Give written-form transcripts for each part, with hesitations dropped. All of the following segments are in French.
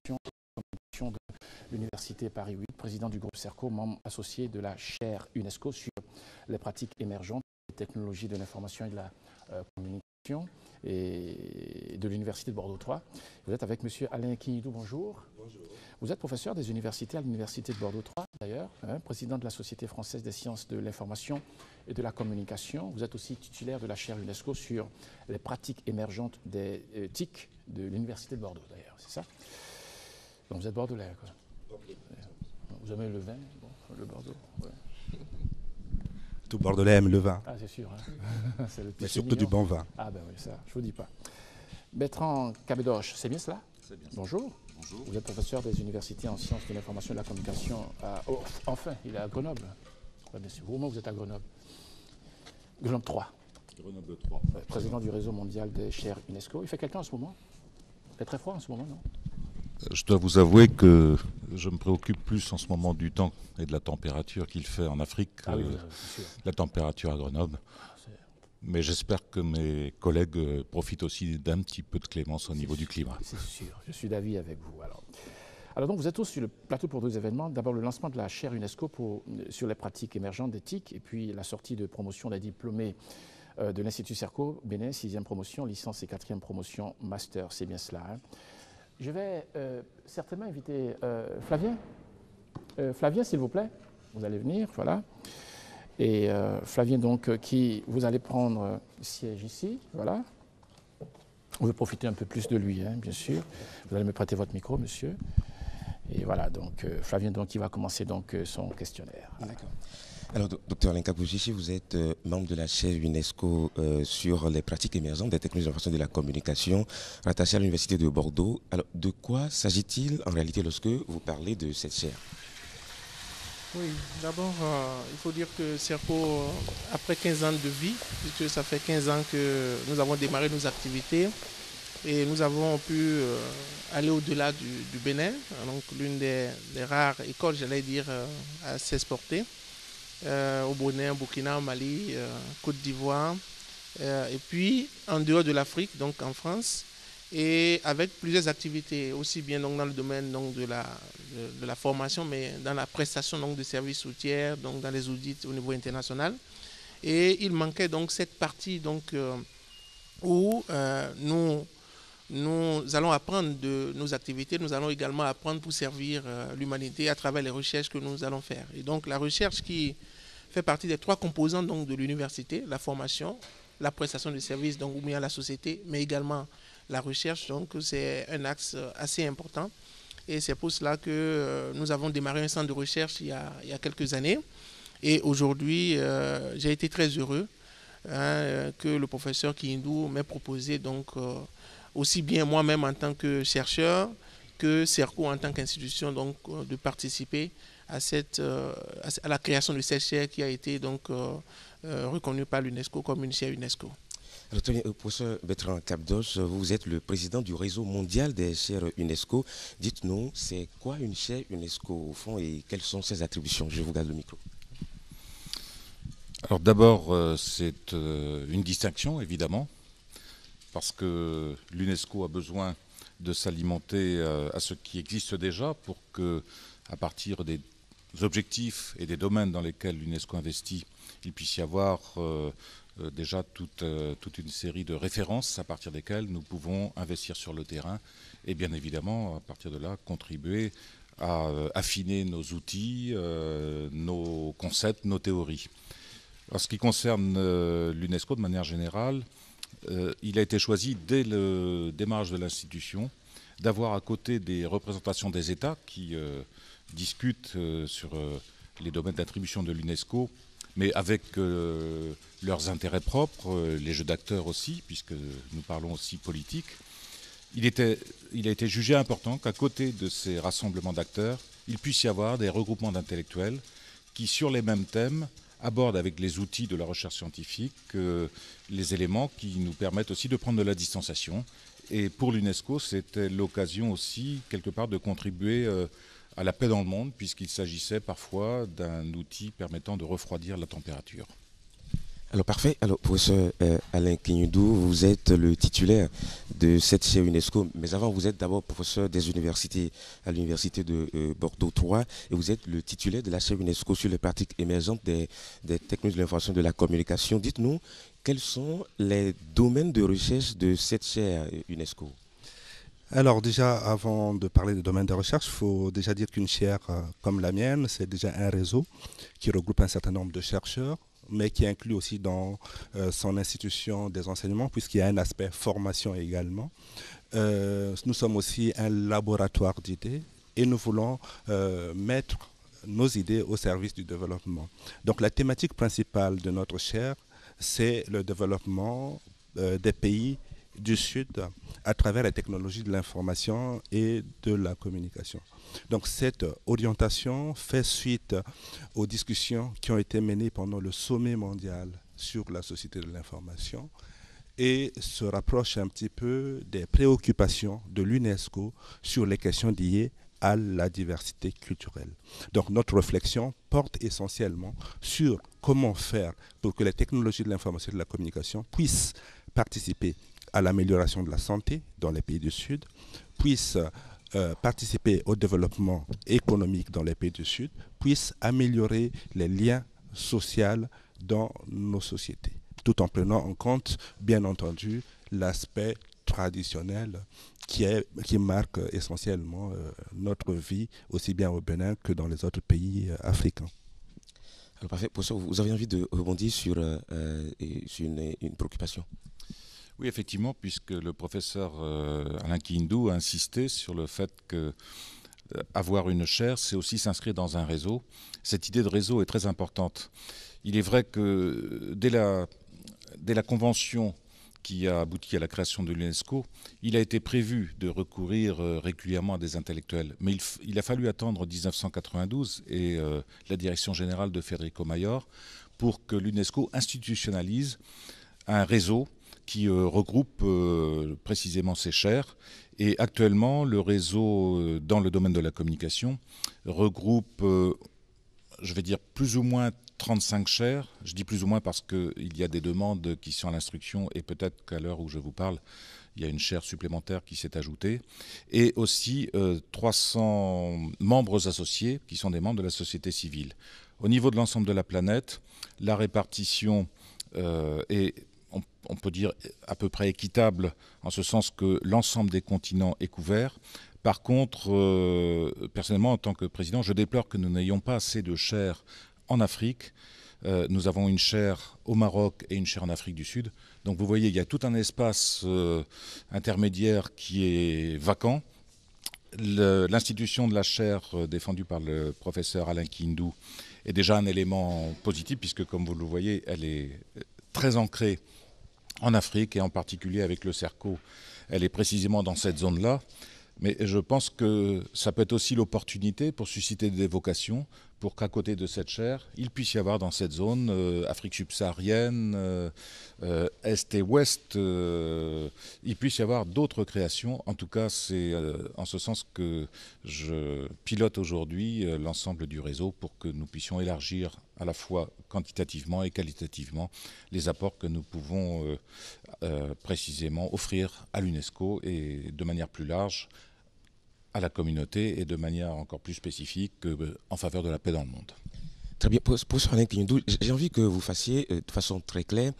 de l'Université Paris 8, président du groupe CERCO, membre associé de la chaire UNESCO sur les pratiques émergentes des technologies de l'information et de la communication et de l'Université de Bordeaux 3. Vous êtes avec M. Alain Kignidou, bonjour. Bonjour. Vous êtes professeur des universités à l'Université de Bordeaux 3, d'ailleurs, président de la Société française des sciences de l'information et de la communication. Vous êtes aussi titulaire de la chaire UNESCO sur les pratiques émergentes des TIC de l'Université de Bordeaux, d'ailleurs, c'est ça? Donc vous êtes bordelais, quoi. Vous aimez le vin, bon, le Bordeaux, ouais. Tout Bordelais aime le vin. Ah, c'est sûr. Hein. C'est le mais surtout du bon vin. Ah ben oui, ça, je ne vous dis pas. Bertrand Cabédoche, c'est bien cela? C'est bien. Bonjour. Bonjour. Vous êtes professeur des universités en sciences de l'information et de la communication. Enfin, il est à Grenoble. Ouais, bien sûr. Vous êtes à Grenoble. Grenoble 3. Grenoble 3. Président du réseau mondial des chaires UNESCO. Il fait quel temps en ce moment? Il fait très froid en ce moment, non? Je dois vous avouer que je me préoccupe plus en ce moment du temps et de la température qu'il fait en Afrique que la température à Grenoble. Mais j'espère que mes collègues profitent aussi d'un petit peu de clémence au niveau du climat. C'est sûr, je suis d'avis avec vous. Alors donc vous êtes tous sur le plateau pour deux événements. D'abord le lancement de la chaire UNESCO sur les pratiques émergentes d'éthique et puis la sortie de promotion des diplômés de l'Institut CERCO, Bénin, 6e promotion, licence et 4e promotion, master, c'est bien cela. Hein. Je vais certainement inviter Flavien. Flavien, s'il vous plaît, vous allez venir, voilà. Et Flavien, donc, vous allez prendre siège ici, voilà. On veut profiter un peu plus de lui, hein, bien sûr. Vous allez me prêter votre micro, monsieur. Et voilà, donc, Flavien, donc, il va commencer donc, son questionnaire. D'accord. Alors, docteur Alain Kabouchichi, vous êtes membre de la chaire UNESCO sur les pratiques émergentes des technologies d'information et de la communication, rattachée à l'Université de Bordeaux. Alors, de quoi s'agit-il en réalité lorsque vous parlez de cette chaire? Oui, d'abord, il faut dire que CERCO, après 15 ans de vie, puisque ça fait 15 ans que nous avons démarré nos activités, et nous avons pu aller au-delà du Bénin, donc l'une des rares écoles, j'allais dire, à s'exporter. Au Bénin, au Burkina, au Mali, Côte d'Ivoire, et puis en dehors de l'Afrique, donc en France, et avec plusieurs activités, aussi bien donc, dans le domaine donc, de la formation, mais dans la prestation donc, de services routiers, donc dans les audits au niveau international. Et il manquait donc cette partie donc, où nous allons apprendre de nos activités, nous allons également apprendre pour servir l'humanité à travers les recherches que nous allons faire. Et donc la recherche qui fait partie des trois composantes donc, de l'université, la formation, la prestation de services donc, ou bien à la société, mais également la recherche, donc c'est un axe assez important. Et c'est pour cela que nous avons démarré un centre de recherche il y a quelques années. Et aujourd'hui, j'ai été très heureux que le professeur Kignidou m'ait proposé donc aussi bien moi-même en tant que chercheur que CERCO en tant qu'institution donc de participer à la création de cette chaire qui a été donc reconnue par l'UNESCO comme une chaire UNESCO. Alors, professeur Bertrand Cabédoche, vous êtes le président du réseau mondial des chaires UNESCO. Dites-nous, c'est quoi une chaire UNESCO au fond et quelles sont ses attributions? Je vous garde le micro. Alors d'abord, c'est une distinction, évidemment, parce que l'UNESCO a besoin de s'alimenter à ce qui existe déjà pour que, à partir des objectifs et des domaines dans lesquels l'UNESCO investit, il puisse y avoir déjà toute une série de références à partir desquelles nous pouvons investir sur le terrain et bien évidemment, à partir de là, contribuer à affiner nos outils, nos concepts, nos théories. En ce qui concerne l'UNESCO, de manière générale, il a été choisi dès le démarrage de l'institution d'avoir à côté des représentations des États qui discutent sur les domaines d'attribution de l'UNESCO, mais avec leurs intérêts propres, les jeux d'acteurs aussi, puisque nous parlons aussi politique. Il a été jugé important qu'à côté de ces rassemblements d'acteurs, il puisse y avoir des regroupements d'intellectuels qui, sur les mêmes thèmes, abordent avec les outils de la recherche scientifique les éléments qui nous permettent aussi de prendre de la distanciation. Et pour l'UNESCO, c'était l'occasion aussi, quelque part, de contribuer à la paix dans le monde, puisqu'il s'agissait parfois d'un outil permettant de refroidir la température. Alors parfait. Alors professeur Alain Kignudou, vous êtes le titulaire de cette chaire UNESCO, mais avant vous êtes d'abord professeur des universités à l'université de Bordeaux 3 et vous êtes le titulaire de la chaire UNESCO sur les pratiques émergentes des technologies de l'information et de la communication. Dites-nous, quels sont les domaines de recherche de cette chaire UNESCO? Alors déjà, avant de parler de domaine de recherche, il faut déjà dire qu'une chaire comme la mienne, c'est déjà un réseau qui regroupe un certain nombre de chercheurs, mais qui inclut aussi dans son institution des enseignements, puisqu'il y a un aspect formation également. Nous sommes aussi un laboratoire d'idées et nous voulons mettre nos idées au service du développement. Donc la thématique principale de notre chaire, c'est le développement des pays du Sud à travers les technologies de l'information et de la communication. Donc cette orientation fait suite aux discussions qui ont été menées pendant le sommet mondial sur la société de l'information et se rapproche un petit peu des préoccupations de l'UNESCO sur les questions liées à la diversité culturelle. Donc notre réflexion porte essentiellement sur comment faire pour que les technologies de l'information et de la communication puissent participer à l'amélioration de la santé dans les pays du Sud, puissent participer au développement économique dans les pays du Sud, puissent améliorer les liens sociaux dans nos sociétés, tout en prenant en compte, bien entendu, l'aspect traditionnel qui marque essentiellement notre vie, aussi bien au Bénin que dans les autres pays africains. Alors parfait, professeur, vous avez envie de rebondir sur une préoccupation? Oui, effectivement, puisque le professeur Alain Kignudou a insisté sur le fait que avoir une chaire, c'est aussi s'inscrire dans un réseau. Cette idée de réseau est très importante. Il est vrai que dès la convention qui a abouti à la création de l'UNESCO, il a été prévu de recourir régulièrement à des intellectuels. Mais il a fallu attendre 1992 et la direction générale de Federico Mayor pour que l'UNESCO institutionnalise un réseau qui regroupe précisément ces chaires. Et actuellement, le réseau dans le domaine de la communication regroupe, je vais dire, plus ou moins 35 chaires. Je dis plus ou moins parce qu'il y a des demandes qui sont à l'instruction et peut-être qu'à l'heure où je vous parle, il y a une chaire supplémentaire qui s'est ajoutée. Et aussi 300 membres associés qui sont des membres de la société civile. Au niveau de l'ensemble de la planète, la répartition est, on peut dire, à peu près équitable, en ce sens que l'ensemble des continents est couvert. Par contre, personnellement, en tant que président, je déplore que nous n'ayons pas assez de chaires en Afrique. Nous avons une chaire au Maroc et une chaire en Afrique du Sud. Donc vous voyez, il y a tout un espace intermédiaire qui est vacant. L'institution de la chaire défendue par le professeur Alain Kignudou est déjà un élément positif, puisque comme vous le voyez, elle est très ancrée en Afrique, et en particulier avec le CERCO, elle est précisément dans cette zone-là. Mais je pense que ça peut être aussi l'opportunité pour susciter des vocations, pour qu'à côté de cette chaire, il puisse y avoir dans cette zone, Afrique subsaharienne, Est et Ouest, il puisse y avoir d'autres créations. En tout cas, c'est en ce sens que je pilote aujourd'hui l'ensemble du réseau pour que nous puissions élargir à la fois quantitativement et qualitativement les apports que nous pouvons précisément offrir à l'UNESCO et de manière plus large à la communauté et de manière encore plus spécifique en faveur de la paix dans le monde. Très bien. Professeur Alain Kignudou, j'ai envie que vous fassiez de façon très claire,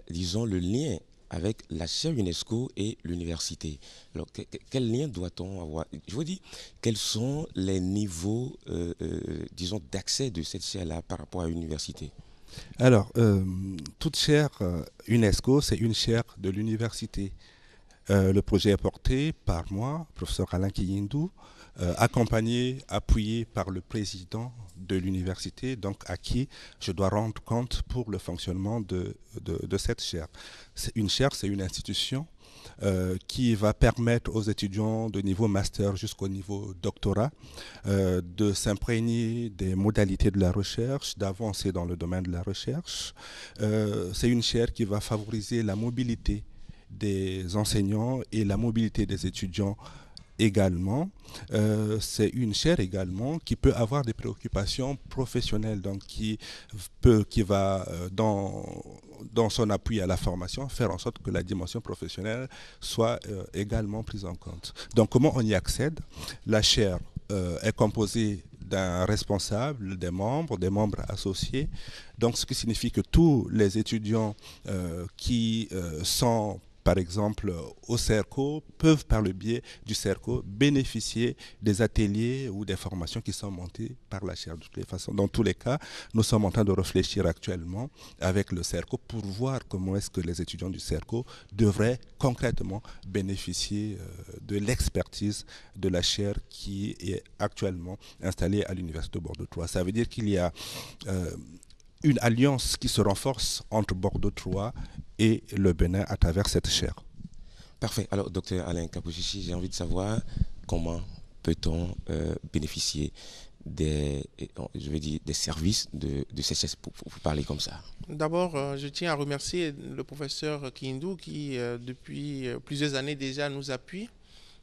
disons, le lien avec la chaire UNESCO et l'université. Alors, quel lien doit-on avoir? Je vous dis, quels sont les niveaux, disons, d'accès de cette chaire-là par rapport à l'université? Alors, toute chaire UNESCO, c'est une chaire de l'université. Le projet est porté par moi, professeur Alain Kignudou, accompagné, appuyé par le président de l'université, donc à qui je dois rendre compte pour le fonctionnement de cette chaire. Une chaire, c'est une institution qui va permettre aux étudiants de niveau master jusqu'au niveau doctorat de s'imprégner des modalités de la recherche, d'avancer dans le domaine de la recherche. C'est une chaire qui va favoriser la mobilité des enseignants et la mobilité des étudiants également, c'est une chaire également qui peut avoir des préoccupations professionnelles, donc qui va dans son appui à la formation faire en sorte que la dimension professionnelle soit également prise en compte. Donc comment on y accède? La chaire est composée d'un responsable, des membres associés. Donc, ce qui signifie que tous les étudiants qui sont, par exemple, au CERCO, peuvent, par le biais du CERCO, bénéficier des ateliers ou des formations qui sont montées par la chaire. De toutes les façons, dans tous les cas, nous sommes en train de réfléchir actuellement avec le CERCO pour voir comment est-ce que les étudiants du CERCO devraient concrètement bénéficier de l'expertise de la chaire qui est actuellement installée à l'Université de Bordeaux 3. Ça veut dire qu'il y a une alliance qui se renforce entre Bordeaux 3 et le Bénin à travers cette chaire. Parfait. Alors, docteur Alain Kapouchichi, j'ai envie de savoir comment peut-on bénéficier des services de ces chaires pour parler comme ça. D'abord, je tiens à remercier le professeur Kindou qui, depuis plusieurs années déjà, nous appuie.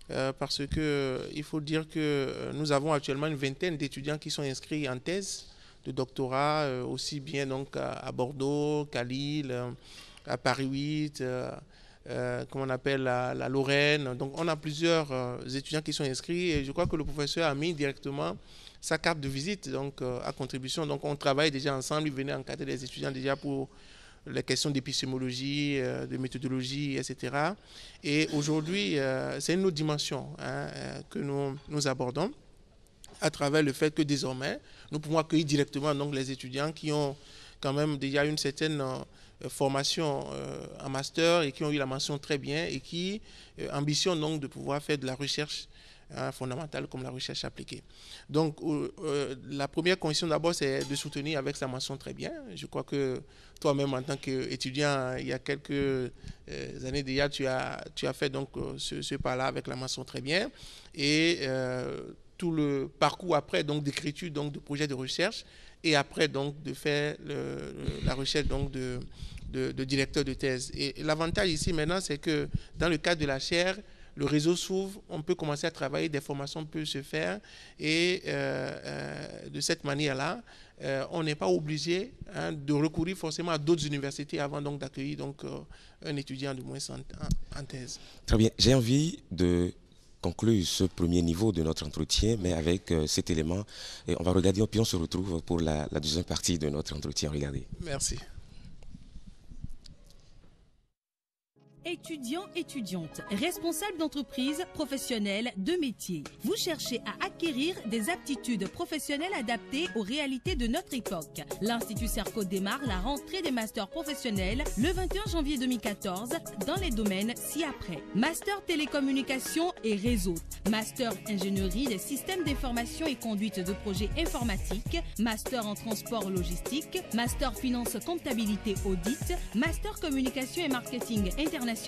Parce qu'il faut dire que nous avons actuellement une vingtaine d'étudiants qui sont inscrits en thèse de doctorat, aussi bien donc à Bordeaux qu'à Lille, à Paris 8, comme on appelle la Lorraine. Donc on a plusieurs étudiants qui sont inscrits et je crois que le professeur a mis directement sa carte de visite donc, à contribution. Donc on travaille déjà ensemble, il venait encadrer les étudiants déjà pour les questions d'épistémologie, de méthodologie, etc. Et aujourd'hui, c'est une autre dimension que nous abordons à travers le fait que désormais, nous pouvons accueillir directement donc, les étudiants qui ont quand même déjà une certaine formation en master et qui ont eu la mention très bien et qui ambitionnent donc de pouvoir faire de la recherche fondamentale comme la recherche appliquée. Donc, la première condition d'abord, c'est de soutenir avec sa mention très bien. Je crois que toi-même, en tant qu'étudiant, il y a quelques années déjà, tu as fait donc ce pas-là avec la mention très bien. Et tout le parcours après, donc d'écriture, donc de projet de recherche, et après donc de faire la recherche donc de directeur de thèse. Et l'avantage ici maintenant, c'est que dans le cadre de la chaire, le réseau s'ouvre, on peut commencer à travailler, des formations peuvent se faire et de cette manière-là, on n'est pas obligé de recourir forcément à d'autres universités avant donc d'accueillir donc un étudiant de moins en thèse. Très bien, j'ai envie de conclure ce premier niveau de notre entretien, mais avec cet élément, et on va regarder puis on se retrouve pour la deuxième partie de notre entretien. Regardez. Merci. Étudiants, étudiantes, responsables d'entreprises, professionnels, de métiers. Vous cherchez à acquérir des aptitudes professionnelles adaptées aux réalités de notre époque. L'Institut CERCO démarre la rentrée des masters professionnels le 21 janvier 2014 dans les domaines ci-après. Master télécommunications et réseaux, Master ingénierie des systèmes d'information et conduite de projets informatiques, Master en transport logistique, Master finance comptabilité audit, Master communication et marketing international,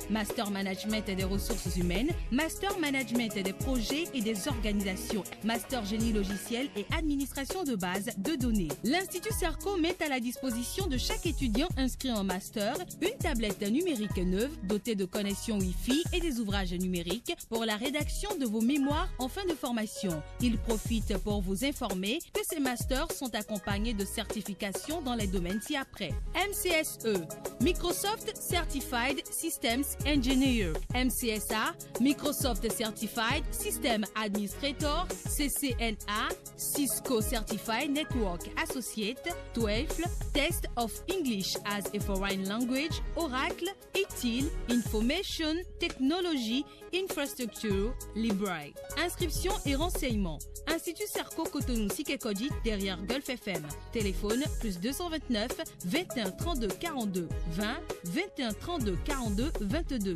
Master Management des ressources humaines, Master Management des projets et des organisations, Master Génie logiciel et administration de base de données. L'Institut CERCO met à la disposition de chaque étudiant inscrit en Master une tablette numérique neuve dotée de connexions Wi-Fi et des ouvrages numériques pour la rédaction de vos mémoires en fin de formation. Il profite pour vous informer que ces Masters sont accompagnés de certifications dans les domaines ci-après. MCSE, Microsoft Certified Systems Engineer, MCSA, Microsoft Certified System Administrator, CCNA, Cisco Certified Network Associate, TOEFL, Test of English as a Foreign Language, Oracle, ITIL, Information Technology, Infrastructure, Librae. Inscription et renseignements. Institut CERCO Cotonou Sikekodit derrière Gulf FM. Téléphone +229 21 32 42 20 21 32 42 22.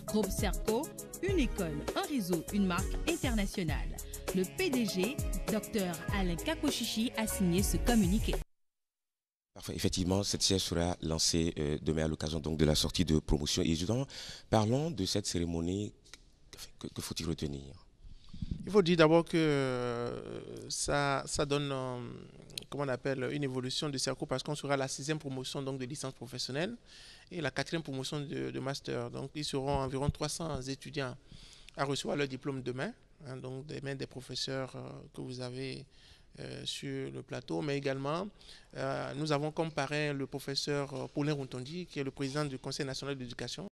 Groupe CERCO, une école, un réseau, une marque internationale. Le PDG, Dr Alain Kapouchichi, a signé ce communiqué. Parfait. Effectivement, cette chaire sera lancée demain à l'occasion donc de la sortie de promotion. Et justement, parlons de cette cérémonie. Que faut-il retenir? Il faut dire d'abord que ça donne, comment on appelle, une évolution de CERCO parce qu'on sera la 6e promotion donc, de licence professionnelle et la 4e promotion de master. Donc, ils seront environ 300 étudiants à recevoir leur diplôme demain, hein, donc des mains des professeurs que vous avez sur le plateau, mais également nous avons comme parrain le professeur Paulin Routondi, qui est le président du Conseil national d'éducation,